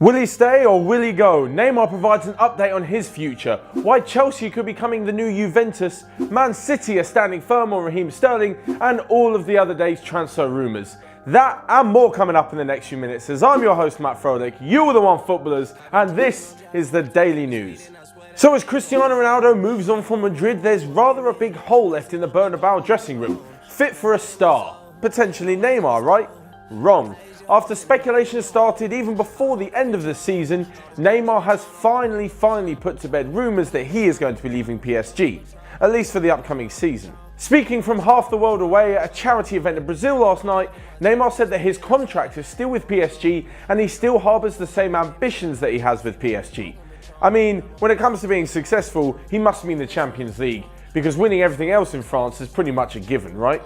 Will he stay or will he go? Neymar provides an update on his future, why Chelsea could be becoming the new Juventus, Man City are standing firm on Raheem Sterling, and all of the other day's transfer rumours. That and more coming up in the next few minutes, as I'm your host Matt Froelich, you are the one footballers, and this is the Daily News. So as Cristiano Ronaldo moves on from Madrid, there's rather a big hole left in the Bernabeu dressing room, fit for a star. Potentially Neymar, right? Wrong. After speculation started even before the end of the season, Neymar has finally put to bed rumours that he is going to be leaving PSG, at least for the upcoming season. Speaking from half the world away at a charity event in Brazil last night, Neymar said that his contract is still with PSG and he still harbours the same ambitions that he has with PSG. I mean, when it comes to being successful, he must mean the Champions League, because winning everything else in France is pretty much a given, right?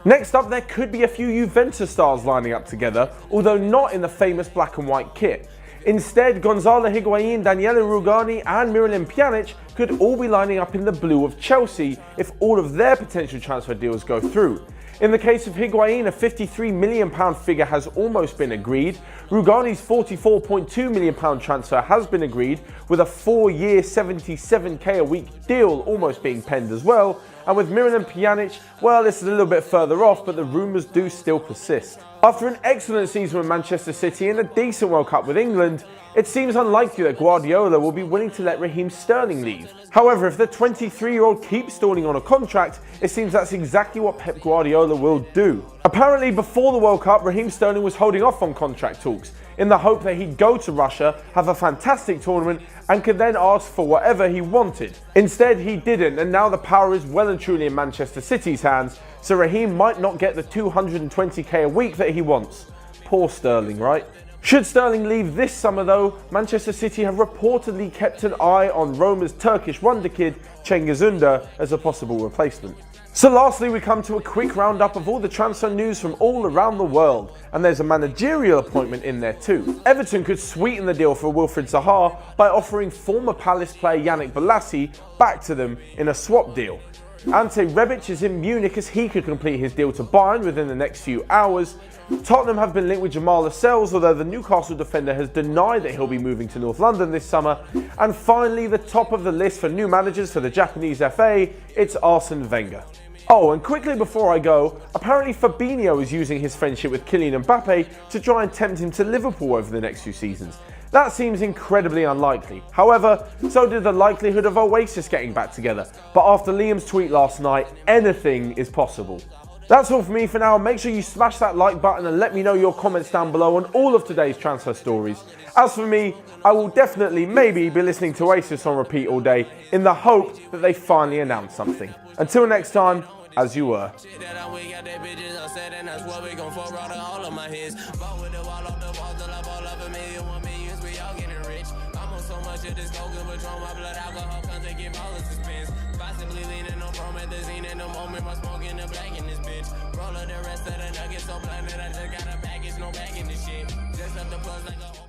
Next up, there could be a few Juventus stars lining up together, although not in the famous black and white kit. Instead, Gonzalo Higuain, Daniele Rugani and Miralem Pjanic could all be lining up in the blue of Chelsea if all of their potential transfer deals go through. In the case of Higuain, a £53 million figure has almost been agreed. Rugani's £44.2 million transfer has been agreed, with a 4-year £77k a week deal almost being penned as well. And with Miralem Pjanic, well, this is a little bit further off, but the rumours do still persist. After an excellent season with Manchester City and a decent World Cup with England, it seems unlikely that Guardiola will be willing to let Raheem Sterling leave. However, if the 23-year-old keeps stalling on a contract, it seems that's exactly what Pep Guardiola will do. Apparently, before the World Cup, Raheem Sterling was holding off on contract talks, in the hope that he'd go to Russia, have a fantastic tournament, and could then ask for whatever he wanted. Instead, he didn't, and now the power is well and truly in Manchester City's hands, so Raheem might not get the 220k a week that he wants. Poor Sterling, right? Should Sterling leave this summer though, Manchester City have reportedly kept an eye on Roma's Turkish wonder kid Cengiz Ünder as a possible replacement. So lastly, we come to a quick roundup of all the transfer news from all around the world, and there's a managerial appointment in there too. Everton could sweeten the deal for Wilfried Zaha by offering former Palace player Yannick Bolasie back to them in a swap deal. Ante Rebic is in Munich as he could complete his deal to Bayern within the next few hours. Tottenham have been linked with Jamal Lascelles, although the Newcastle defender has denied that he'll be moving to North London this summer. And finally, the top of the list for new managers for the Japanese FA, it's Arsene Wenger. Oh, and quickly before I go, apparently Fabinho is using his friendship with Kylian Mbappé to try and tempt him to Liverpool over the next few seasons. That seems incredibly unlikely. However, so did the likelihood of Oasis getting back together. But after Liam's tweet last night, anything is possible. That's all for me for now. Make sure you smash that like button and let me know your comments down below on all of today's transfer stories. As for me, I will definitely maybe be listening to Oasis on repeat all day in the hope that they finally announce something. Until next time, as you were. Possibly leaning on promethazine in the moment, my smoking the black in this bitch. Roll up the rest of the nuggets so blind that I just got a package, no bag in this shit. Just up the plus like a